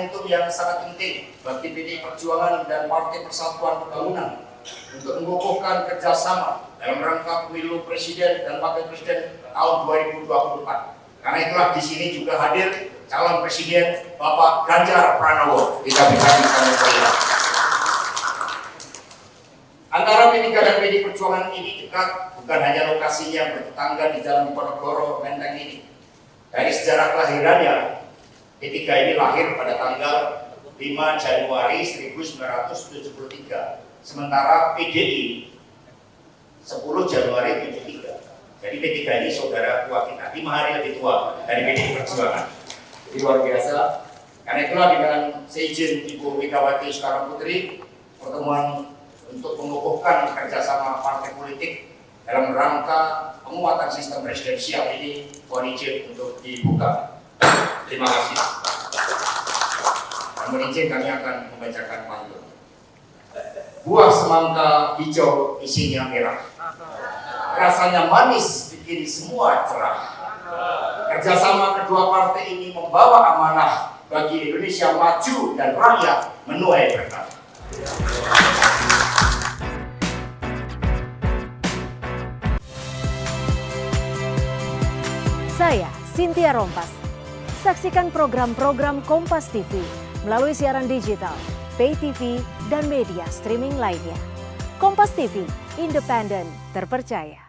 momentum yang sangat penting bagi PDI Perjuangan dan Partai Persatuan Pembangunan untuk mengukuhkan kerjasama dalam rangka pemilu presiden dan wakil presiden tahun 2024. Karena itulah di sini juga hadir calon presiden Bapak Ganjar Pranowo. Kita bisa melihat. Antara P3 dan PDI Perjuangan ini dekat, bukan hanya lokasinya bertetangga di Jalan Diponegoro, Menteng ini. Dari sejarah kelahirannya, P3 ini lahir pada tanggal 5 Januari 1973, sementara PDI 10 Januari 73. Jadi P3 ini saudara tua kita, 5 hari lebih tua dari PDI Perjuangan. Jadi luar biasa. Karena itulah dengan seizin Ibu Megawati Soekarno Putri, pertemuan untuk mengukuhkan kerjasama partai politik dalam rangka penguatan sistem presidensial ini mohon izin untuk dibuka. Terima kasih. Dan mohon izin kami akan membacakan pantun. Buah semangka hijau isinya merah, rasanya manis bikin semua cerah. Kerjasama kedua partai ini membawa amanah bagi Indonesia maju dan rakyat menuai berkah. Saya Cynthia Rompas. Saksikan program-program Kompas TV melalui siaran digital, pay TV, dan media streaming lainnya. Kompas TV, independen, terpercaya.